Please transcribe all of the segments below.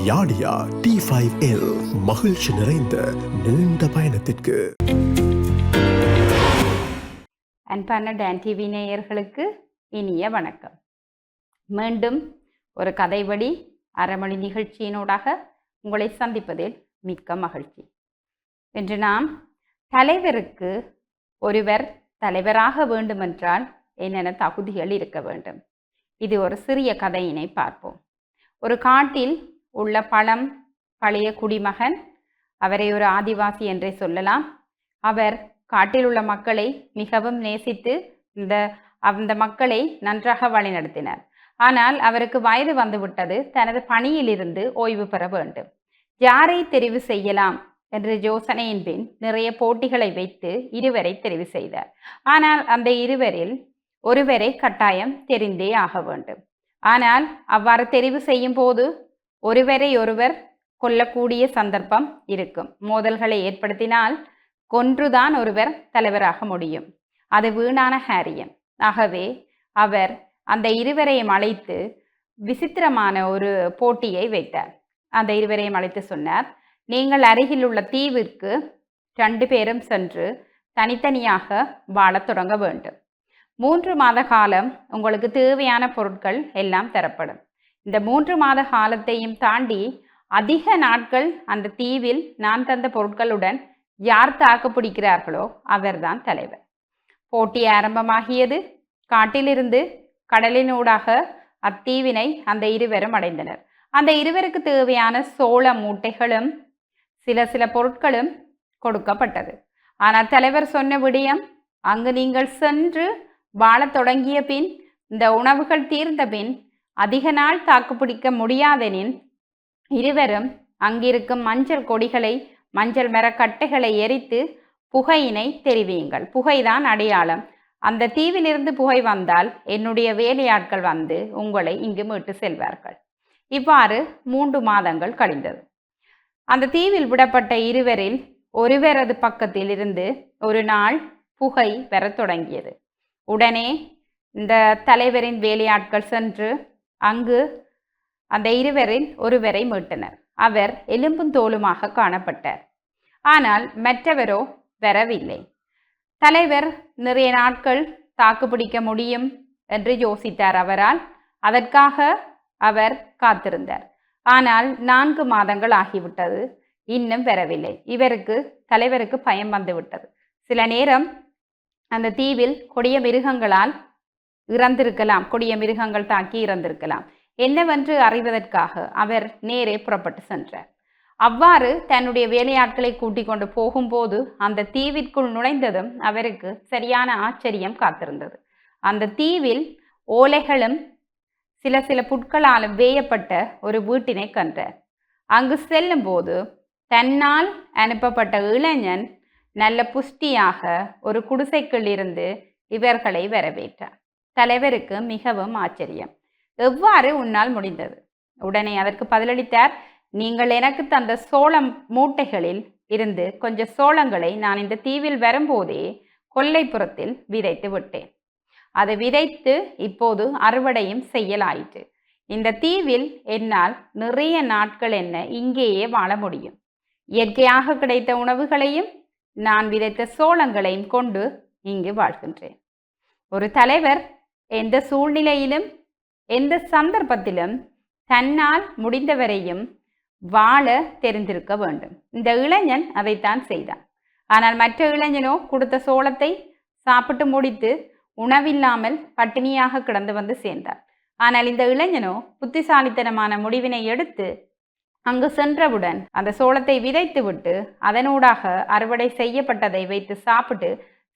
யாடியா T5L மகிழ்ச்சி நிறைந்த நீண்ட பயணத்திற்கு. அன்பான டான் டிவி நேயர்களுக்கு இனிய வணக்கம். மீண்டும் ஒரு கதைவழி அரைமொழி நிகழ்ச்சியினூடாக உங்களை சந்திப்பதில் மிக்க மகிழ்ச்சி. இன்று நாம் தலைவருக்கு ஒருவர் தலைவராக வேண்டுமென்றால் என்னென்ன தகுதிகள் இருக்க வேண்டும், இது ஒரு சிறிய கதையினை பார்ப்போம். ஒரு காட்டில் உள்ள பழைய குடிமகன், அவரை ஒரு ஆதிவாசி என்றே சொல்லலாம். அவர் காட்டில் உள்ள மக்களை மிகவும் நேசித்து அந்த மக்களை நன்றாக வழிநடத்தினார். ஆனால் அவருக்கு வயது வந்துவிட்டது. தனது பணியிலிருந்து ஓய்வு பெற வேண்டும். யாரை தெரிவு செய்யலாம் என்ற யோசனையின் பின் நிறைய போட்டிகளை வைத்து இருவரை தெரிவு செய்தார். ஆனால் அந்த இருவரில் ஒருவரை கட்டாயம் தெரிந்தே ஆக வேண்டும். ஆனால் அவ்வாறு தெரிவு செய்யும் போது ஒருவர் கொல்லக்கூடிய சந்தர்ப்பம் இருக்கும். மோதல்களை ஏற்படுத்தினால் கொன்றுதான் ஒருவர் தலைவராக முடியும். அது வீணான காரியம். ஆகவே அவர் அந்த இருவரையும் அழைத்து விசித்திரமான ஒரு போட்டியை வைத்தார். அந்த இருவரையும் அழைத்து சொன்னார், நீங்கள் அருகில் உள்ள தீவிற்கு 2 பேரும் சென்று தனித்தனியாக வாழத் தொடங்க வேண்டும். 3 மாத காலம் உங்களுக்கு தேவையான பொருட்கள் எல்லாம் தரப்படும். இந்த 3 மாத காலத்தையும் தாண்டி அதிக நாட்கள் அந்த தீவில் நான் தந்த பொருட்களுடன் யார் தாக்கு பிடிக்கிறார்களோ அவர்தான் தலைவர். போட்டி ஆரம்பமாகியது. காட்டிலிருந்து கடலினூடாக அத்தீவினை அந்த இருவரும் அடைந்தனர். அந்த இருவருக்கு தேவையான சோள மூட்டைகளும் சில பொருட்களும் கொடுக்கப்பட்டது. ஆனால் தலைவர் சொன்ன விடயம், அங்கு நீங்கள் சென்று வாழத் தொடங்கிய பின், இந்த உணவுகள் தீர்ந்த பின் அதிக நாள் தாக்குப்பிடிக்க முடியாதெனின் இருவரும் அங்கிருக்கும் மஞ்சள் கொடிகளை, மஞ்சள் மரக்கட்டைகளை எரித்து புகையினை தெரிவியுங்கள். புகைதான் அடையாளம். அந்த தீவிலிருந்து புகை வந்தால் என்னுடைய வேலையாட்கள் வந்து உங்களை இங்கு மீட்டு செல்வார்கள். இவ்வாறு 3 மாதங்கள் கழிந்தது. அந்த தீவில் விடப்பட்ட இருவரில் ஒருவரது பக்கத்தில் இருந்து ஒரு நாள் புகை வரத் தொடங்கியது. உடனே இந்த தலைவரின் வேலையாட்கள் சென்று அங்கு அந்த இருவரில் ஒருவரை மீட்டனர். அவர் எலும்பும் தோலுமாக காணப்பட்டார். ஆனால் மற்றவரோ வரவில்லை. தலைவர் நிறைய நாட்கள் தாக்குப்பிடிக்க முடியும் என்று யோசித்தார் அவரால். அதற்காக அவர் காத்திருந்தார். ஆனால் 4 மாதங்கள் ஆகிவிட்டது, இன்னும் வரவில்லை. தலைவருக்கு பயம் வந்துவிட்டது. சில நேரம் அந்த தீவில் கொடிய மிருகங்களால் இறந்திருக்கலாம், கொடிய மிருகங்கள் தாக்கி இறந்திருக்கலாம். என்னவென்று அறிவதற்காக அவர் நேரே புறப்பட்டு சென்றார். அவ்வாறு தன்னுடைய வேலையாட்களை கூட்டிக் கொண்டு போகும்போது அந்த தீவிற்குள் நுழைந்ததும் அவருக்கு சரியான ஆச்சரியம் காத்திருந்தது. அந்த தீவில் ஓலைகளும் சில புட்களாலும் வேயப்பட்ட ஒரு வீட்டினை கண்டார். அங்கு செல்லும் போது தன்னால் அனுப்பப்பட்ட இளைஞன் நல்ல புஷ்டியாக ஒரு குடிசைக்குள் இருந்து இவர்களை வரவேற்றார். தலைவருக்கு மிகவும் ஆச்சரியம். எவ்வாறு உன்னால் முடிந்தது? உடனே அதற்கு பதிலளித்தார், நீங்கள் எனக்கு தந்த சோளம் மூட்டைகளில் இருந்து கொஞ்சம் சோளங்களை நான் இந்த தீவில் வரும்போதே கொல்லைப்புறத்தில் விதைத்து விட்டேன். அதை விதைத்து இப்போது அறுவடையும் செய்யலாயிற்று. இந்த தீவில் என்னால் நிறைய நாட்கள் இங்கேயே வாழ முடியும். இயற்கையாக கிடைத்த உணவுகளையும் நான் விதைத்த சோளங்களையும் கொண்டு இங்கு வாழ்கின்றேன். ஒரு தலைவர் எந்த சூழ்நிலையிலும் எந்த சந்தர்ப்பத்திலும் தன்னால் முடிந்தவரையும் வாழ தெரிந்திருக்க வேண்டும். இந்த இளைஞன் அதைத்தான் செய்தான். ஆனால் மற்ற இளைஞனோ கொடுத்த சோளத்தை சாப்பிட்டு முடித்து உணவில்லாமல் பட்டினியாக கிடந்து வந்து சேர்ந்தார். ஆனால் இந்த இளைஞனோ புத்திசாலித்தனமான முடிவினை எடுத்து அங்கு சென்றவுடன் அந்த சோளத்தை விதைத்து விட்டு அதனூடாக அறுவடை செய்யப்பட்டதை வைத்து சாப்பிட்டு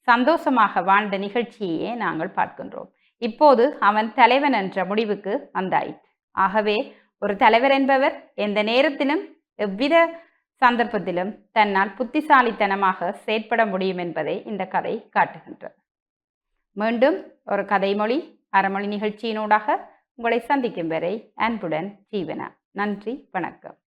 சந்தோஷமாக வாழ்ந்த நிகழ்ச்சியையே நாங்கள் பார்க்கின்றோம். இப்போது அவன் தலைவன் என்ற முடிவுக்கு வந்தாயிற்று. ஆகவே ஒரு தலைவர் என்பவர் எந்த நேரத்திலும் எவ்வித சந்தர்ப்பத்திலும் தன்னால் புத்திசாலித்தனமாக செயற்பட முடியும் என்பதை இந்த கதை காட்டுகின்றது. மீண்டும் ஒரு கதைமொழி அரைமொழி நிகழ்ச்சியினூடாக உங்களை சந்திக்கும் வரை அன்புடன் ஜீவனா. நன்றி, வணக்கம்.